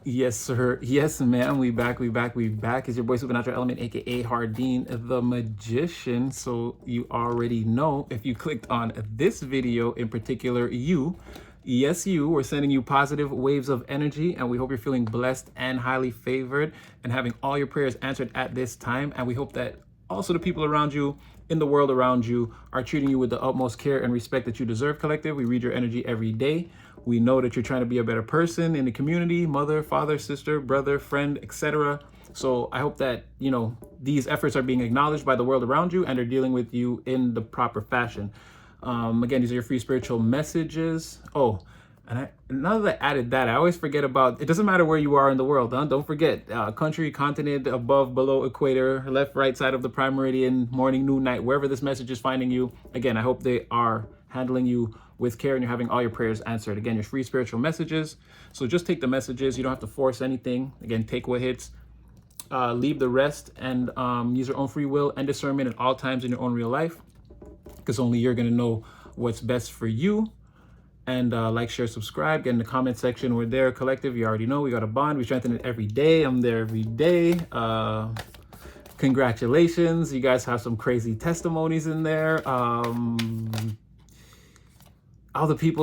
Yes, sir. Yes, ma'am. We back. We back. We back. It's your boy Supernatural Element, aka Hardeen the Magician. So you already know if you clicked on this video in particular, yes, we're sending you positive waves of energy, and we hope you're feeling blessed and highly favored and having all your prayers answered at this time. And we hope that also the people around you in the world around you are treating you with the utmost care and respect that you deserve, collective. We read your energy every day. We know that you're trying to be a better person in the community, mother, father, sister, brother, friend, etc. So I hope that, these efforts are being acknowledged by the world around you and are dealing with you in the proper fashion. Again, these are your free spiritual messages. Oh, and now that I added that, I always forget about, it doesn't matter where you are in the world. Don't forget, country, continent, above, below, equator, left, right side of the prime meridian, morning, noon, night, wherever this message is finding you. Again, I hope they are handling you with care and you're having all your prayers answered. Again, your free spiritual messages. So just take the messages. You don't have to force anything. Again, take what hits, leave the rest, and use your own free will and discernment at all times in your own real life, because only you're going to know what's best for you. And like, share, subscribe, get in the comment section. We're there, collective. You already know we got a bond. We strengthen it every day. I'm there every day. Congratulations. You guys have some crazy testimonies in there. All the people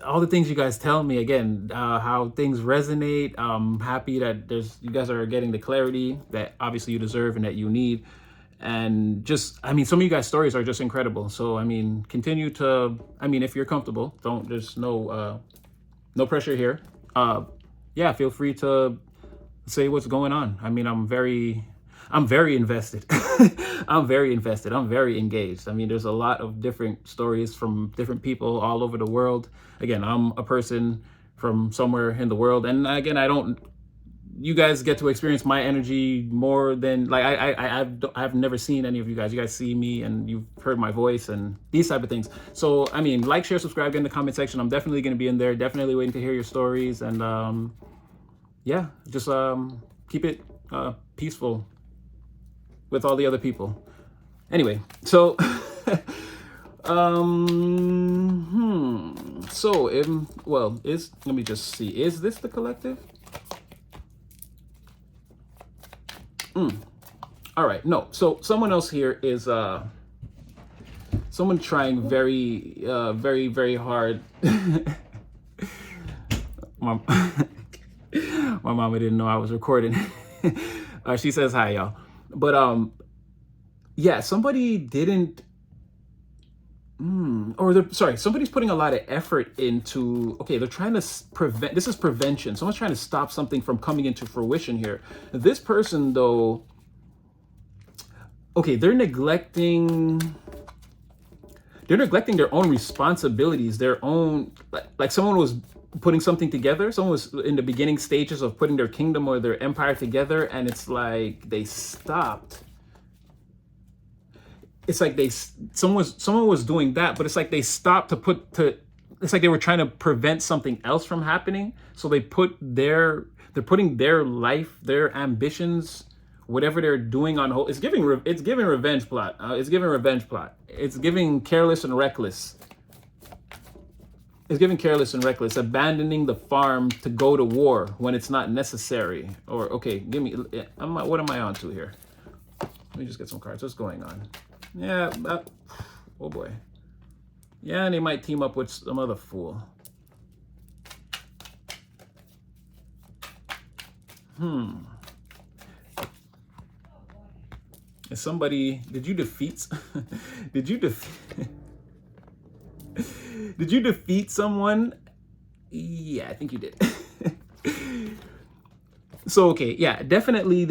all the things you guys tell me, again, how things resonate. I'm happy that you guys are getting the clarity that obviously you deserve and that you need. And some of you guys' stories are just incredible. So, continue to, if you're comfortable, there's no pressure here. Yeah, feel free to say what's going on. I'm very invested. I'm very invested. I'm very engaged. There's a lot of different stories from different people all over the world. Again, I'm a person from somewhere in the world. And again, you guys get to experience my energy more than, like, I've never seen any of you guys. You guys see me and you've heard my voice and these type of things. So, like, share, subscribe, get in the comment section. I'm definitely going to be in there. Definitely waiting to hear your stories. And yeah, just keep it peaceful with all the other people. Anyway, so let me just see. Is this the collective? All right, no. So someone else here is someone trying very, very, very hard. My mama didn't know I was recording. She says hi, y'all. But yeah, somebody didn't. Somebody's putting a lot of effort into, okay, they're trying to prevent, this is prevention. Someone's trying to stop something from coming into fruition here. This person, though, okay, they're neglecting their own responsibilities, their own, like someone was putting something together. Someone was in the beginning stages of putting their kingdom or their empire together, and it's like they stopped. It's like someone was doing that, but it's like they stopped it's like they were trying to prevent something else from happening. So they're putting their life, their ambitions, whatever they're doing on hold. It's giving revenge plot. It's giving revenge plot. It's giving careless and reckless. It's giving careless and reckless, abandoning the farm to go to war when it's not necessary. Or, okay, what am I on to here? Let me just get some cards. What's going on? Yeah, oh boy. Yeah, and they might team up with some other fool. Is somebody, did you defeat did you defeat someone? Yeah, I think you did. So, okay, yeah, definitely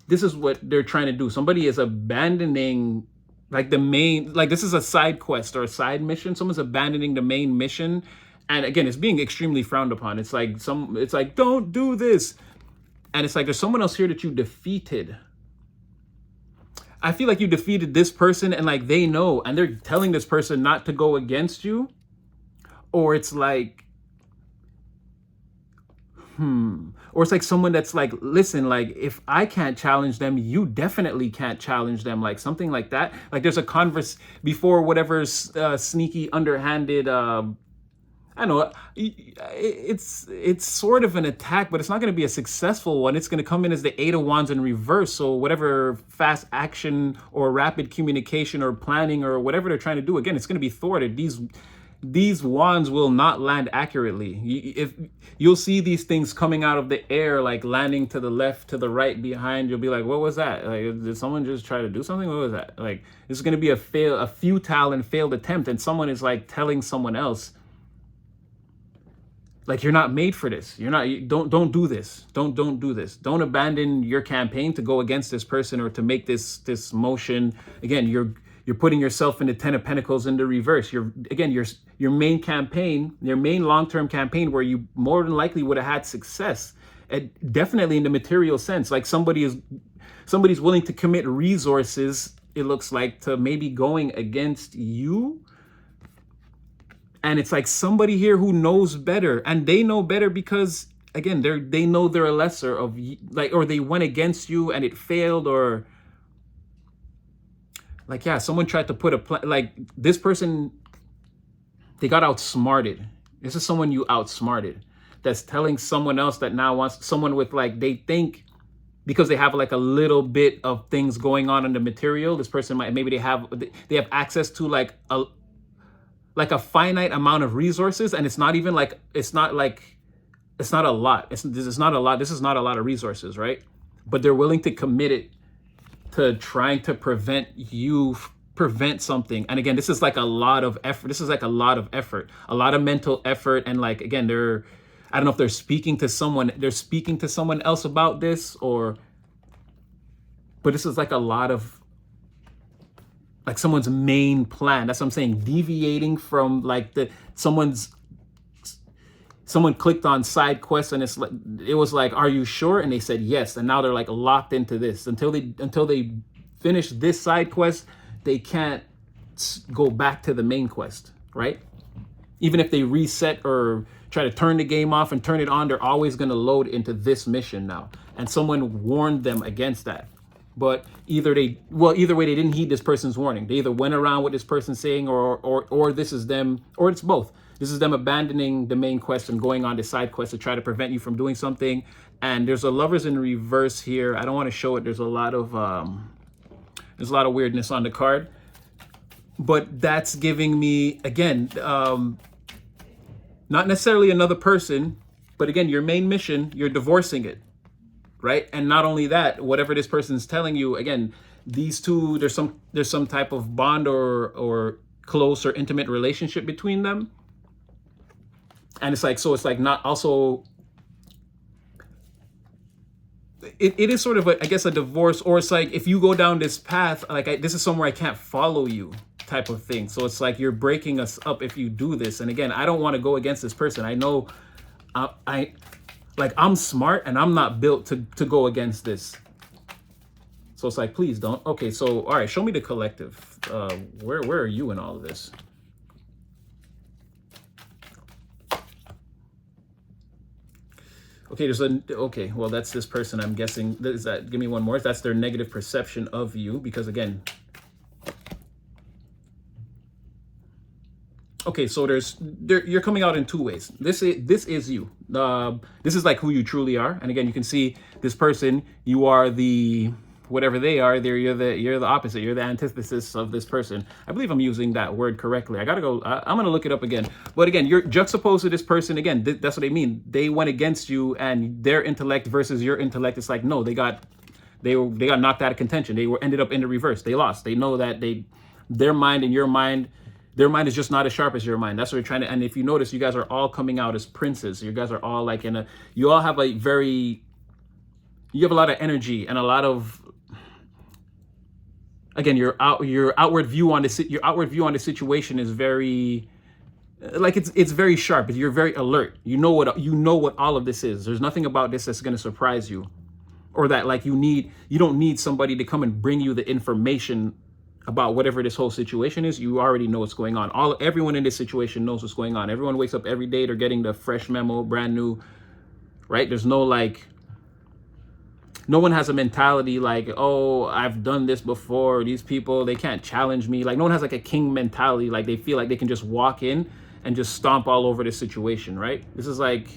this is what they're trying to do. Somebody is abandoning, like, the main, like, this is a side quest or a side mission. Someone's abandoning the main mission. And again, it's being extremely frowned upon. It's like, don't do this. And it's like, there's someone else here that you defeated. I feel like you defeated this person and, like, they know, and they're telling this person not to go against you. Or it's like, or it's like someone that's like, listen, like, if I can't challenge them, you definitely can't challenge them, like something like that. Like, there's a converse before whatever's sneaky, underhanded. I know it's sort of an attack, but it's not going to be a successful one. It's going to come in as the Eight of Wands in reverse. So whatever fast action or rapid communication or planning or whatever they're trying to do, again, it's going to be thwarted. These wands will not land accurately. If you'll see these things coming out of the air, like landing to the left, to the right, behind, you'll be like, what was that? Like, did someone just try to do something? What was that? Like, this is going to be a futile and failed attempt. And someone is like telling someone else, like, you're not made for this. You're not, don't do this. Don't do this. Don't abandon your campaign to go against this person or to make this motion. Again, you're putting yourself in the Ten of Pentacles in the reverse. Your main campaign, your main long-term campaign, where you more than likely would have had success, and definitely in the material sense. Like somebody's willing to commit resources, it looks like, to maybe going against you. And it's like somebody here who knows better, and they know better because, again, they know they're a lesser of, like, or they went against you and it failed, or like, yeah, someone tried to put a plan, like this person, they got outsmarted. This is someone you outsmarted, that's telling someone else that now wants someone with, like, they think because they have like a little bit of things going on in the material, this person might, maybe they have access to like a finite amount of resources, and it's not even like, it's not a lot. This is not a lot of resources, right? But they're willing to commit it to trying to prevent something. And again, this is like a lot of effort. This is like a lot of effort, a lot of mental effort. And like, again, I don't know if they're speaking to someone else about this, but this is like a lot of, like, someone's main plan. That's what I'm saying. Deviating from like someone clicked on side quests, and it was like, are you sure? And they said yes. And now they're like locked into this until they finish this side quest. They can't go back to the main quest, right? Even if they reset or try to turn the game off and turn it on, they're always going to load into this mission now. And someone warned them against that. But either way, they didn't heed this person's warning. They either went around what this person's saying, or this is them, or it's both. This is them abandoning the main quest and going on the side quest to try to prevent you from doing something. And there's a Lovers in reverse here. I don't want to show it. There's a lot of weirdness on the card. But that's giving me, again, not necessarily another person, but again, your main mission, you're divorcing it. Right? And not only that, whatever this person's telling you, again, these two, there's some type of bond or close or intimate relationship between them. And it's like, so it's like not also, it is sort of I guess a divorce, or it's like, if you go down this path, like this is somewhere I can't follow you type of thing. So it's like, you're breaking us up if you do this. And again, I don't want to go against this person. I know I'm smart, and I'm not built to go against this. So it's like, please don't. Okay, so all right, show me the collective. Where are you in all of this? Okay, okay, well, that's this person, I'm guessing. Is that, give me one more. That's their negative perception of you, because again, okay, so you're coming out in two ways. This is you. This is like who you truly are. And again, you can see this person, you are the, whatever they are, you're the opposite. You're the antithesis of this person. I believe I'm using that word correctly. I'm going to look it up again. But again, you're juxtaposed to this person. Again, that's what they mean. They went against you, and their intellect versus your intellect. It's like, no, they got knocked out of contention. They ended up in the reverse. They lost. They know that their mind and your mind, their mind is just not as sharp as your mind. That's what we're trying to, and if you notice, you guys are all coming out as princes. You guys are all like you all have you have a lot of energy and a lot of, again, your outward view on the situation is very, like, it's very sharp. You're very alert. You know what all of this is. There's nothing about this that's going to surprise you, or that like you don't need somebody to come and bring you the information about whatever this whole situation is. You already know what's going on. Everyone in this situation knows what's going on. Everyone wakes up every day, they're getting the fresh memo, brand new, right? There's no one has a mentality like, oh, I've done this before. These people, they can't challenge me. Like, no one has like a king mentality. Like, they feel like they can just walk in and just stomp all over the situation, right? This is like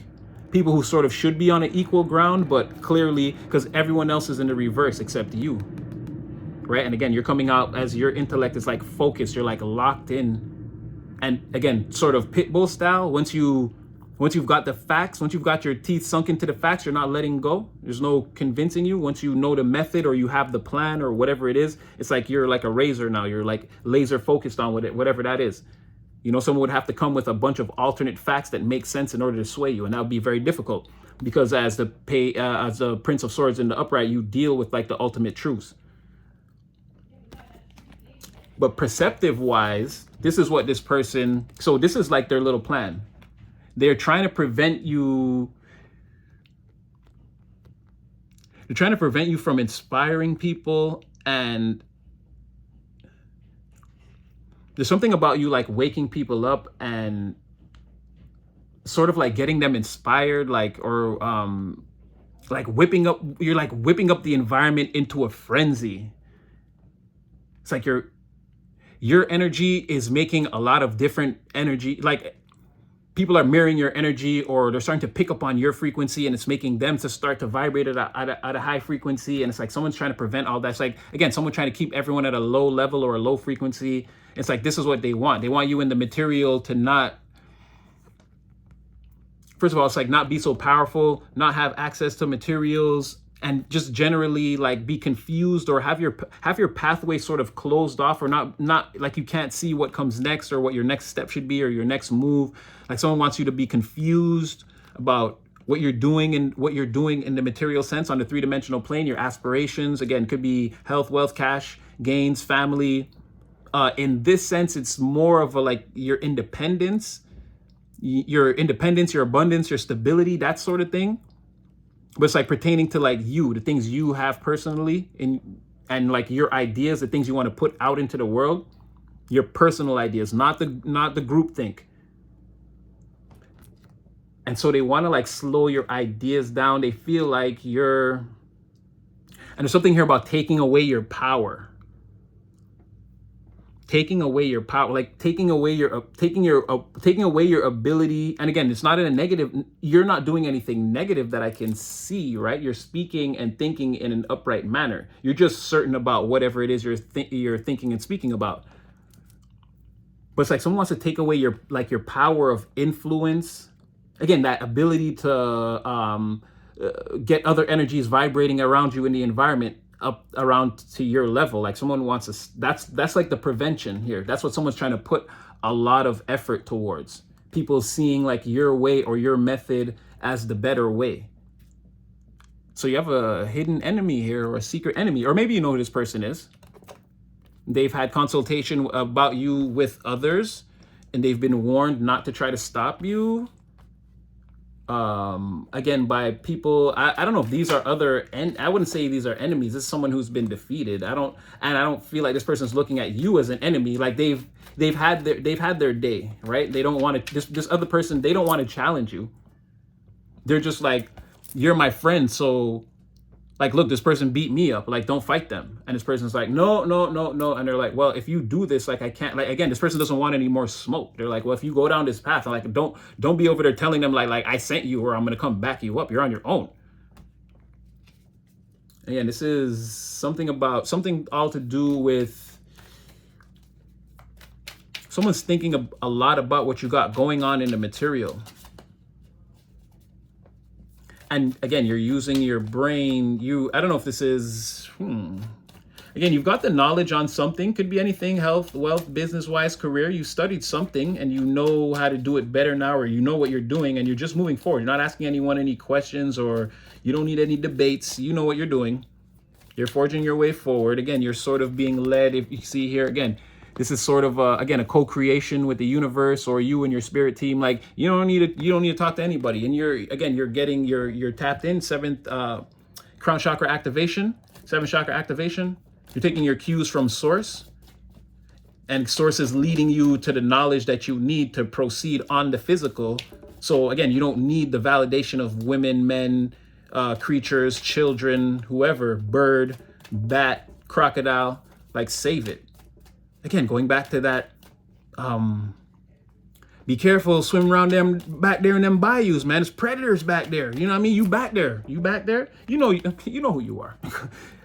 people who sort of should be on an equal ground, but clearly, because everyone else is in the reverse except you, right? And again, you're coming out as your intellect is like focused, you're like locked in. And again, sort of pit bull style, once you've got the facts, once you've got your teeth sunk into the facts, you're not letting go. There's no convincing you. Once you know the method or you have the plan or whatever it is, it's like you're like a razor now. You're like laser focused on whatever that is. You know, someone would have to come with a bunch of alternate facts that make sense in order to sway you. And that would be very difficult because as the Prince of Swords in the upright, you deal with like the ultimate truths. But perceptive wise, this is what this person, so this is like their little plan. They're trying to prevent you. They're trying to prevent you from inspiring people. And there's something about you like waking people up and sort of like getting them inspired, like, or like whipping up the environment into a frenzy. It's like your energy is making a lot of different energy, like people are mirroring your energy, or they're starting to pick up on your frequency, and it's making them to start to vibrate at a high frequency. And it's like someone's trying to prevent all that. It's like, again, someone trying to keep everyone at a low level or a low frequency. It's like, this is what they want. They want you in the material to not, first of all, it's like not be so powerful, not have access to materials, and just generally like be confused or have your pathway sort of closed off, or not like you can't see what comes next or what your next step should be or your next move. Like someone wants you to be confused about what you're doing and what you're doing in the material sense on the three-dimensional plane, your aspirations. Again, could be health, wealth, cash, gains, family. In this sense, it's more of a like your independence, your abundance, your stability, that sort of thing. But it's like pertaining to like you, the things you have personally, and like your ideas, the things you want to put out into the world, your personal ideas, not the group think. And so they want to like slow your ideas down. They feel like and there's something here about taking away your power. Taking away your power, like taking away your ability. And again, it's not in a negative. You're not doing anything negative that I can see, right? You're speaking and thinking in an upright manner. You're just certain about whatever it is you're thinking and speaking about. But it's like someone wants to take away your power of influence. Again, that ability to get other energies vibrating around you in the environment up around to your level. Like someone wants to, that's like the prevention here. That's what someone's trying to put a lot of effort towards. People seeing like your way or your method as the better way. So you have a hidden enemy here, or a secret enemy, or maybe you know who this person is. They've had consultation about you with others, and they've been warned not to try to stop you. Again, by people, I don't know if these are I wouldn't say these are enemies. This is someone who's been defeated. I don't feel like this person's looking at you as an enemy. Like they've had their day, right? They don't want to, this other person, they don't want to challenge you. They're just like, you're my friend, so like, look, this person beat me up, like, don't fight them. And this person's like, no. And they're like, well, if you do this, like, I can't, like, again, this person doesn't want any more smoke. They're like, well, if you go down this path, I'm like, don't be over there telling them like I sent you, or I'm going to come back you up. You're on your own. Again, this is something all to do with someone's thinking a lot about what you got going on in the material. And again, you're using your brain. I don't know if this is, Again, you've got the knowledge on something. Could be anything, health, wealth, business-wise, career. You studied something and you know how to do it better now, or you know what you're doing, and you're just moving forward. You're not asking anyone any questions, or you don't need any debates. You know what you're doing. You're forging your way forward. Again, you're sort of being led. If you see here, again, this is sort of again a co-creation with the universe, or you and your spirit team. Like you don't need to talk to anybody. And you're tapped in, seventh crown chakra activation, seventh chakra activation. You're taking your cues from source, and source is leading you to the knowledge that you need to proceed on the physical. So again, you don't need the validation of women, men, creatures, children, whoever, bird, bat, crocodile. Like save it. Again, going back to that Be careful, swim around them back there in them bayous, man. There's predators back there. You know what I mean? You back there. You back there. You know who you are.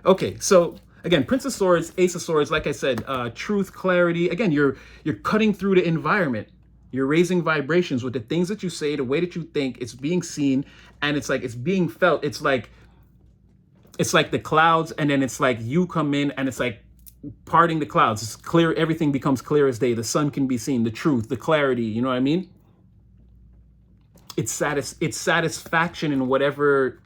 Okay, so again, Prince of Swords, Ace of Swords, like I said, truth, clarity. Again, you're cutting through the environment. You're raising vibrations with the things that you say, the way that you think. It's being seen, and it's like it's being felt. It's like the clouds, and then it's like you come in, and it's like parting the clouds. It's clear. Everything becomes clear as day. The sun can be seen. The truth, the clarity. You know what I mean? It's satisfaction in whatever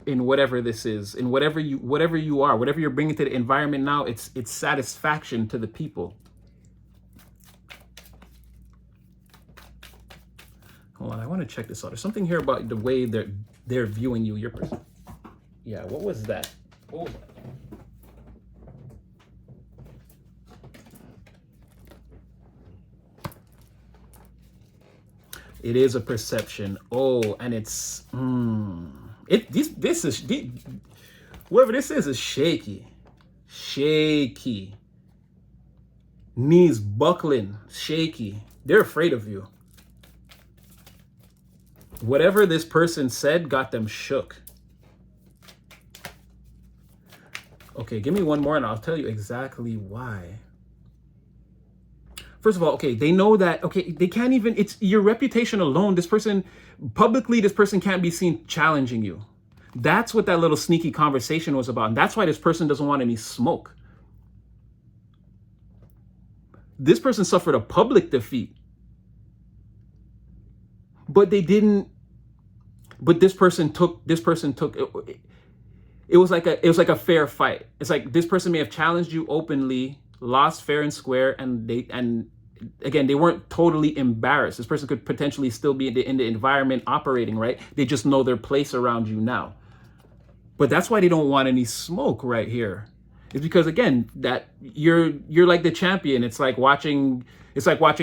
this is, in whatever you are, whatever you're bringing to the environment now. It's satisfaction to the people. Hold on, I want to check this out. There's something here about the way they're viewing you, your person. Yeah, what was that? What was that? It is a perception. Oh, and it's this is whoever this is shaky. Shaky. Knees buckling, shaky. They're afraid of you. Whatever this person said got them shook. Okay, give me one more and I'll tell you exactly why. First of all, okay, they know that, okay, they can't even, it's your reputation alone. This person can't be seen challenging you. That's what that little sneaky conversation was about. And that's why this person doesn't want any smoke. This person suffered a public defeat. But this person took it was like a fair fight. It's like this person may have challenged you openly, lost fair and square, and again, they weren't totally embarrassed. This person could potentially still be in the environment operating, right? They just know their place around you now. But that's why they don't want any smoke right here. It's because, again, that you're like the champion. It's like watching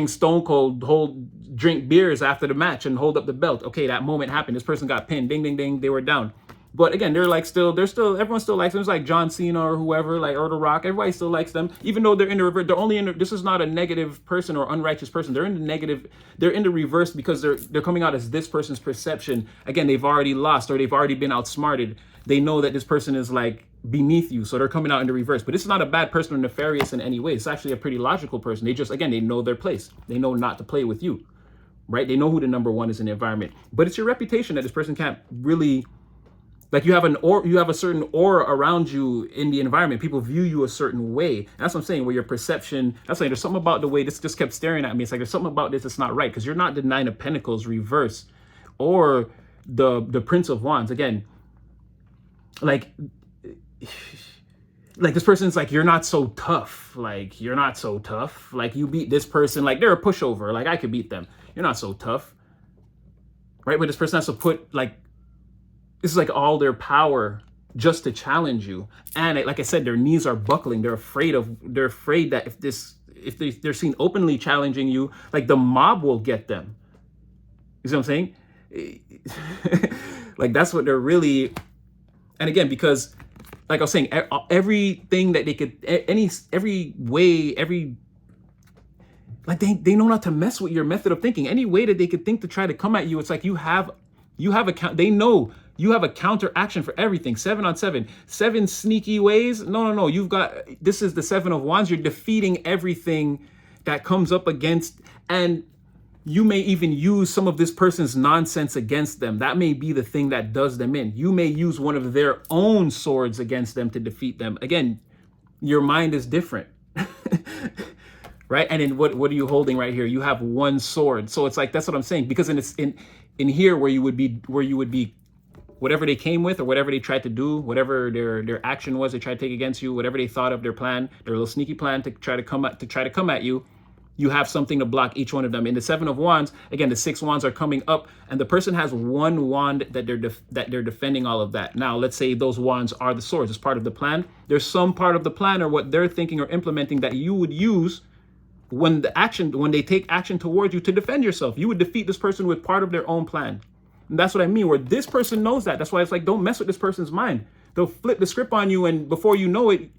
Stone Cold drink beers after the match and hold up the belt. Okay, that moment happened. This person got pinned. Ding, ding, ding. They were down. But again, everyone still likes them. It's like John Cena or whoever, like The Rock. Everybody still likes them, even though they're in the reverse. They're only this is not a negative person or unrighteous person. They're in the negative. They're in the reverse because they're coming out as this person's perception. Again, they've already lost or they've already been outsmarted. They know that this person is like beneath you, so they're coming out in the reverse. But this is not a bad person or nefarious in any way. It's actually a pretty logical person. They just, again, they know their place. They know not to play with you, right? They know who the number one is in the environment. But it's your reputation that this person can't really. Like you have a certain aura around you in the environment. People view you a certain way. And that's what I'm saying, where your perception, that's like there's something about the way this just kept staring at me. It's like there's something about this that's not right, because you're not the Nine of Pentacles reverse or the Prince of Wands. Again, like this person's like, you're not so tough. Like, you're not so tough. Like, you beat this person. Like, they're a pushover. Like, I could beat them. You're not so tough. Right? But this person has to put, like, this is like all their power just to challenge you. And like I said, their knees are buckling. They're afraid that if they're seen openly challenging you, like the mob will get them. You see what I'm saying? Like that's what they're really. And again, because like I was saying, everything that they could, every way, like they know not to mess with your method of thinking. Any way that they could think to try to come at you, it's like you have a they know you have a counter action for everything. 7 on 7, 7 sneaky ways. No. This is the 7 of Wands. You're defeating everything that comes up against, and you may even use some of this person's nonsense against them. That may be the thing that does them in. You may use one of their own swords against them to defeat them. Again, your mind is different. Right? And then what are you holding right here? You have one sword. So it's like, that's what I'm saying. Because in here where you would be whatever they came with or whatever they tried to do, whatever their action was, they tried to take against you, whatever they thought of their plan, their little sneaky plan to try to come at you, you have something to block each one of them. In the 7 of Wands, again, the 6 wands are coming up, and the person has one wand that they're defending all of that. Now, let's say those wands are the swords. It's part of the plan. There's some part of the plan or what they're thinking or implementing that you would use when they take action towards you to defend yourself. You would defeat this person with part of their own plan. And that's what I mean, where this person knows that. That's why it's like, don't mess with this person's mind. They'll flip the script on you, and before you know it,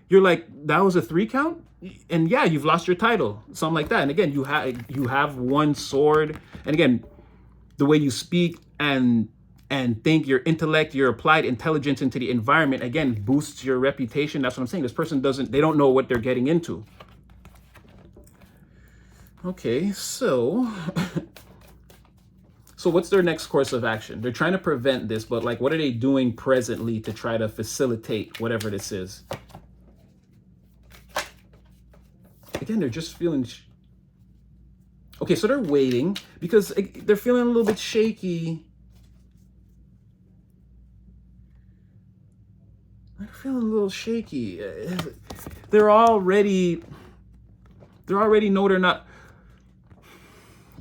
you're like, that was a 3 count? and yeah, you've lost your title, something like that. And again, you have one sword, and again, the way you speak and think, your intellect, your applied intelligence into the environment, again, boosts your reputation. That's what I'm saying. This person they don't know what they're getting into. Okay, so so what's their next course of action? They're trying to prevent this, but like, what are they doing presently to try to facilitate whatever this is? Again, they're just feeling okay, so they're waiting because they're feeling a little bit shaky. They're feeling a little shaky. They're already know they're not.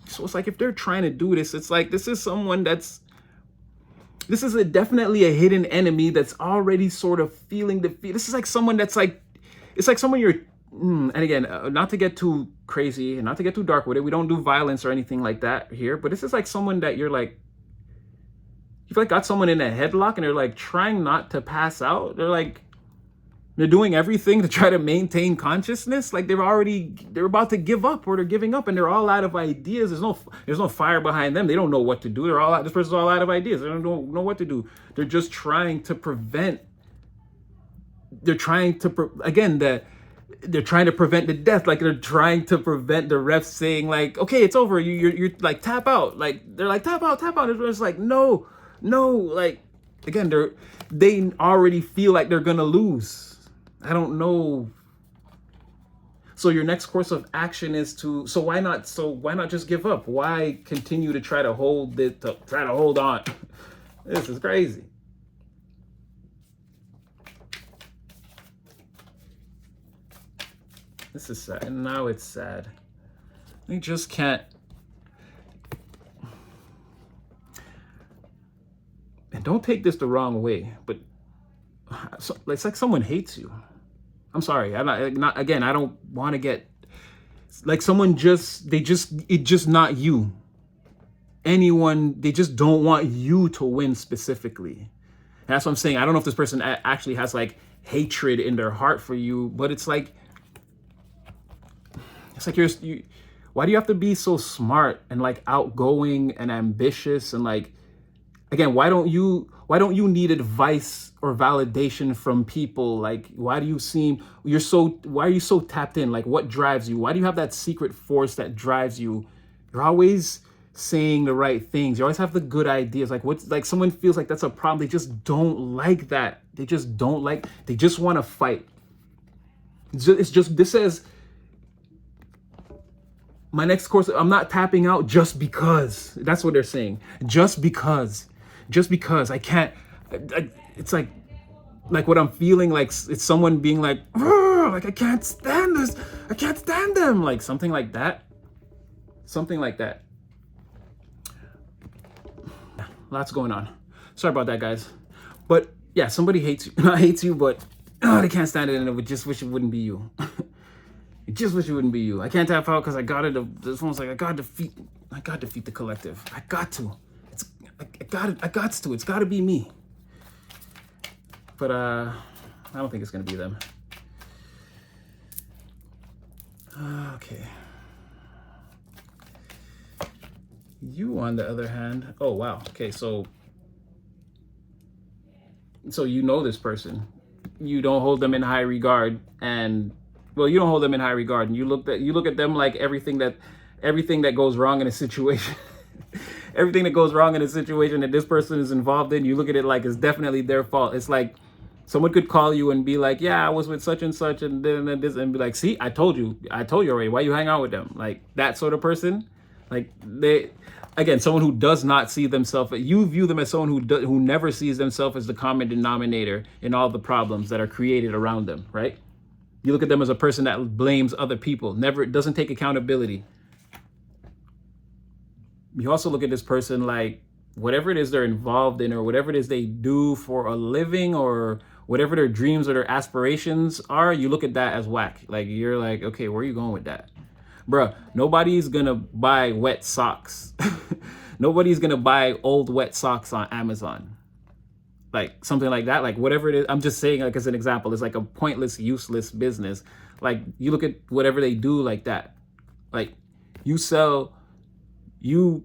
So it's like, if they're trying to do this, it's like, this is someone this is definitely a hidden enemy that's already sort of feeling defeat. This is like someone that's like, it's like someone you're, and again, not to get too crazy and not to get too dark with it. We don't do violence or anything like that here, but this is like someone that you're like, you've like got someone in a headlock and they're like trying not to pass out. They're doing everything to try to maintain consciousness. Like they're about to give up, or they're giving up, and they're all out of ideas. There's no fire behind them. They don't know what to do. This person's all out of ideas. They don't know what to do. They're just trying to prevent. They're trying to they're trying to prevent the death. Like they're trying to prevent the refs saying like, okay, it's over. You're like, tap out. Like they're like, tap out. It's like, no. Like again, they already feel like they're gonna lose. I don't know. So your next course of action is so why not just give up? Why continue to try to hold on? This is crazy. This is sad. And now it's sad. They just can't. And don't take this the wrong way, but it's like someone hates you. I'm sorry. I'm not again, I don't want to get like someone it's just not you. Anyone, they just don't want you to win specifically. And that's what I'm saying. I don't know if this person actually has like hatred in their heart for you, but it's like why do you have to be so smart and like outgoing and ambitious and like, again, why don't you need advice or validation from people? Like, why are you so tapped in? Like, what drives you? Why do you have that secret force that drives you? You're always saying the right things. You always have the good ideas. Like, what's like, someone feels like that's a problem. They just don't like that. They just want to fight. This says, my next course, I'm not tapping out just because. That's what they're saying. Just because I can't. It's like what I'm feeling like. It's someone being like I can't stand this. I can't stand them. Like something like that. Lots going on. Sorry about that, guys. But yeah, somebody hates you. Not hates you, but they can't stand it, and it would just wish it wouldn't be you. I just wish it wouldn't be you. I can't tap out because I got it. This one's like, I got to defeat the collective. I got to. I got to. It's got to be me. But I don't think it's gonna be them. Okay. You, on the other hand, oh wow. Okay, so you know this person. You don't hold them in high regard, and well, you don't hold them in high regard, and you look at them like everything that goes wrong in a situation. Everything that goes wrong in a situation that this person is involved in, you look at it like it's definitely their fault. It's like someone could call you and be like, yeah, I was with such and such and then this, and be like, see, I told you already. Why you hang out with them? Like that sort of person. Like someone who does not see themselves, you view them as someone who never sees themselves as the common denominator in all the problems that are created around them, right? You look at them as a person that blames other people, never doesn't take accountability. You also look at this person like whatever it is they're involved in or whatever it is they do for a living or whatever their dreams or their aspirations are, you look at that as whack. Like you're like, okay, where are you going with that? Bruh, nobody's gonna buy wet socks. Nobody's gonna buy old wet socks on Amazon. like something like that, like whatever it is. I'm just saying, like, as an example, it's like a pointless, useless business. Like, you look at whatever they do like that, like you sell, you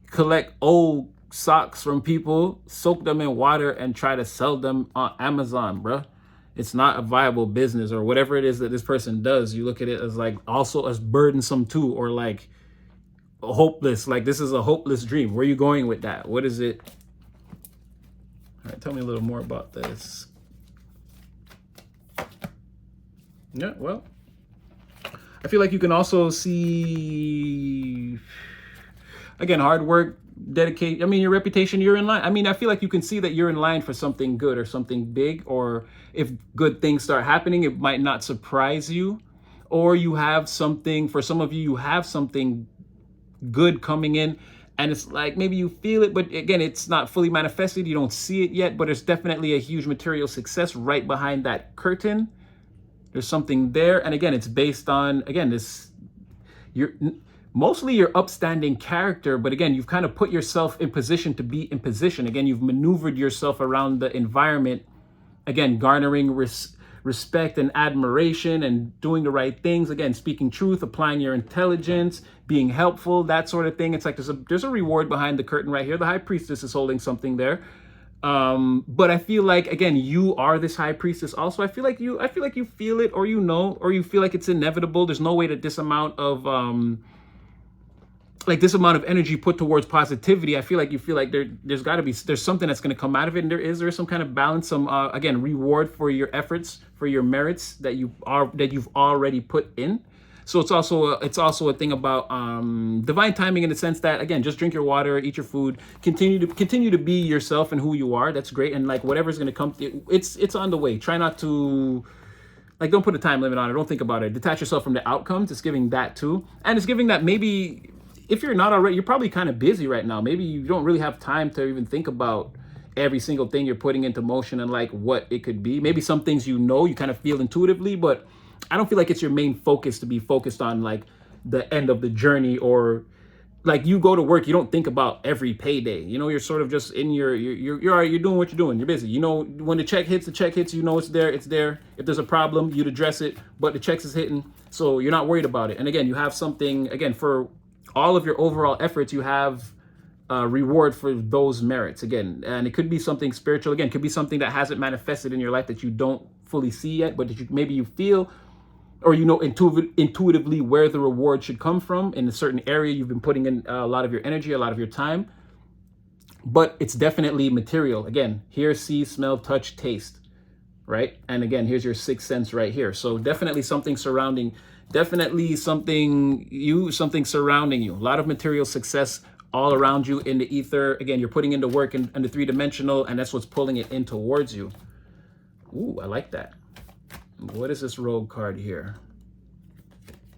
collect old socks from people, soak them in water, and try to sell them on Amazon, bruh. It's not a viable business. Or whatever it is that this person does, you look at it as like also as burdensome too, or like hopeless. Like, this is a hopeless dream. Where are you going with that? What is it? All right, tell me a little more about this. Yeah, well, I feel like you can also see, again, hard work, dedicate. I mean, your reputation, you're in line. I mean, I feel like you can see that you're in line for something good or something big, or if good things start happening, it might not surprise you. Or you have something, for some of you, you have something good coming in, and it's like maybe you feel it, but again, it's not fully manifested. You don't see it yet, but there's definitely a huge material success right behind that curtain. There's something there. And again, it's based on, again, this, mostly your upstanding character, but again, you've kind of put yourself in position to be in position. Again, you've maneuvered yourself around the environment, again, garnering respect and admiration and doing the right things. Again, speaking truth, applying your intelligence, being helpful, that sort of thing. It's like there's a reward behind the curtain right here. The high priestess is holding something there. But I feel like, again, you are this high priestess also. I feel like you feel it, or you know, or you feel like it's inevitable. There's no way that this amount of this amount of energy put towards positivity, I feel like you feel like there's something that's going to come out of it, and there is some kind of balance, some again, reward for your efforts, for your merits that you've already put in. So it's also a thing about divine timing, in the sense that, again, just drink your water, eat your food, continue to be yourself and who you are. That's great. And like, whatever's going to come, it's on the way. Try not to, like, don't put a time limit on it. Don't think about it. Detach yourself from the outcomes. It's giving that too. And it's giving that maybe, if you're not already, you're probably kind of busy right now. Maybe you don't really have time to even think about every single thing you're putting into motion and like what it could be. Maybe some things, you kind of feel intuitively, but I don't feel like it's your main focus to be focused on like the end of the journey, or like you go to work, you don't think about every payday. You know, you're sort of just in you're doing what you're doing. You're busy. You know, when the check hits, you know, it's there. If there's a problem, you'd address it, but the checks is hitting, so you're not worried about it. And again, you have something, again, for all of your overall efforts, you have a reward for those merits, again. And it could be something spiritual, again, could be something that hasn't manifested in your life that you don't fully see yet, but that maybe you feel, or you know, intuitively where the reward should come from in a certain area. You've been putting in a lot of your energy, a lot of your time, but it's definitely material. Again, hear, see, smell, touch, taste, right? And again, here's your sixth sense right here. So definitely something surrounding, something surrounding you. A lot of material success all around you in the ether. Again, you're putting into work in the three-dimensional, and that's what's pulling it in towards you. Ooh, I like that. What is this rogue card here?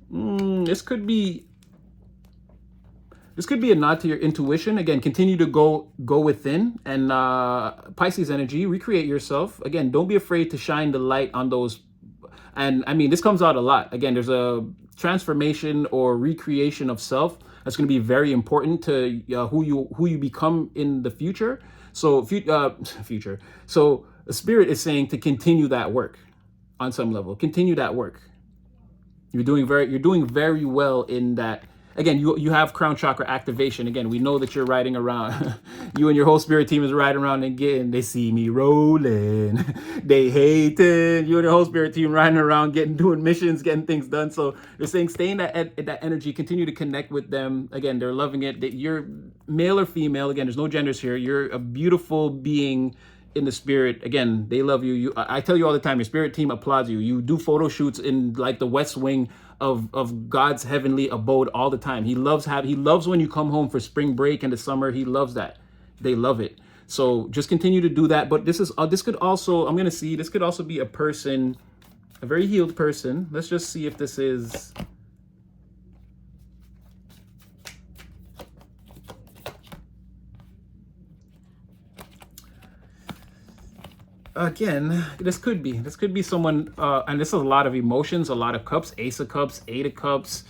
This could be a nod to your intuition. Again, continue to go within, and Pisces energy, recreate yourself. Again, don't be afraid to shine the light on those. And I mean, this comes out a lot. Again, there's a transformation or recreation of self that's going to be very important to who you become in the future. So future. So the spirit is saying to continue that work. On some level, continue that work. You're doing very well in that. Again, you have crown chakra activation. Again, we know that you're riding around. You and your whole spirit team is riding around and they see me rolling. They hating. You and your whole spirit team riding around, doing missions, getting things done. So they're saying, stay in that energy, continue to connect with them. Again, they're loving it. That you're male or female. Again, there's no genders here. You're a beautiful being in the spirit. Again, they love you. I tell you all the time, your spirit team applauds you. You do photo shoots in like the West Wing of God's heavenly abode all the time. He loves when you come home for spring break in the summer. He loves that. They love it. So just continue to do that. But this could also be a person, a very healed person. Let's just see if this is. Again, this could be someone, and this is a lot of emotions, a lot of cups, Ace of Cups, Eight of Cups,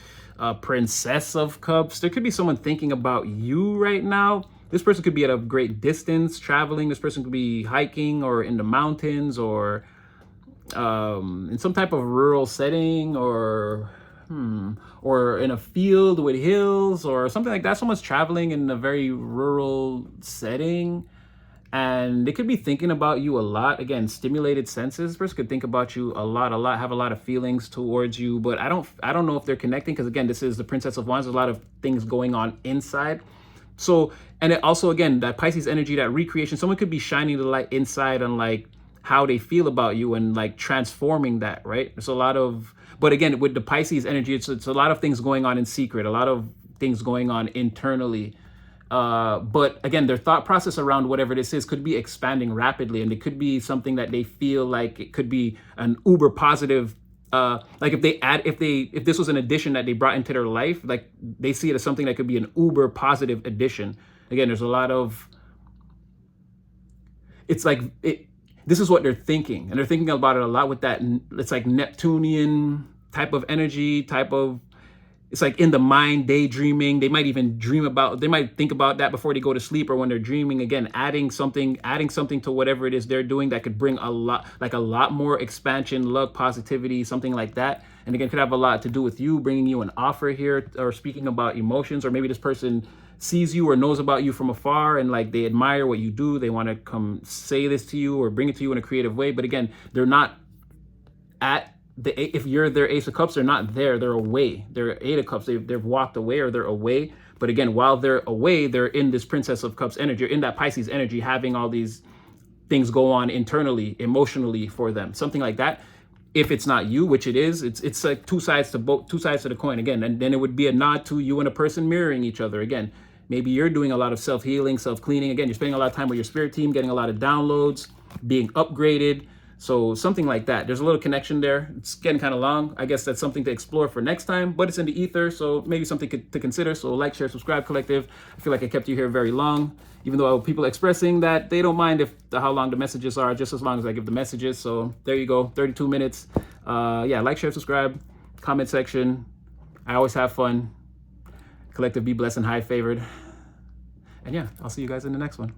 Princess of Cups. There could be someone thinking about you right now, this person could be at a great distance traveling. This person could be hiking or in the mountains or in some type of rural setting or in a field with hills or something like that. Someone's traveling in a very rural setting, and they could be thinking about you a lot. Again, stimulated senses. This person could think about you a lot, have a lot of feelings towards you, but I don't know if they're connecting, because again, this is the Princess of Wands. There's a lot of things going on inside. So, and it also, again, that Pisces energy, that recreation, someone could be shining the light inside on like how they feel about you and like transforming that, right? There's a lot of, but again, with the Pisces energy, it's a lot of things going on in secret, a lot of things going on internally. But again, their thought process around whatever this is could be expanding rapidly, and it could be something that they feel like it could be an uber positive. Like if this was an addition that they brought into their life, like they see it as something that could be an uber positive addition. Again, there's a lot of, it's like this is what they're thinking, and they're thinking about it a lot with that. It's like Neptunian type of energy, it's like in the mind, daydreaming. They might even they might think about that before they go to sleep or when they're dreaming. Again, adding something to whatever it is they're doing that could bring a lot more expansion, luck, positivity, something like that. And again, could have a lot to do with you, bringing you an offer here, or speaking about emotions, or maybe this person sees you or knows about you from afar and like they admire what you do. They want to come say this to you or bring it to you in a creative way. But again, they're not if you're their Ace of Cups, they're not there. They're away. They're Eight of Cups. They've walked away, or they're away. But again, while they're away, they're in this Princess of Cups energy, in that Pisces energy, having all these things go on internally, emotionally for them, something like that. If it's not you, which it is, it's like two sides to the coin again. And then it would be a nod to you and a person mirroring each other again. Maybe you're doing a lot of self-healing, self-cleaning. Again, you're spending a lot of time with your spirit team, getting a lot of downloads, being upgraded. So something like that. There's a little connection there. It's getting kind of long. I guess that's something to explore for next time, but it's in the ether, so maybe something to consider. So like, share, subscribe, collective. I feel like I kept you here very long, even though people expressing that they don't mind how long the messages are, just as long as I give the messages. So there you go, 32 minutes. Yeah, like, share, subscribe, comment section. I always have fun. Collective, be blessed and high favored. And yeah, I'll see you guys in the next one.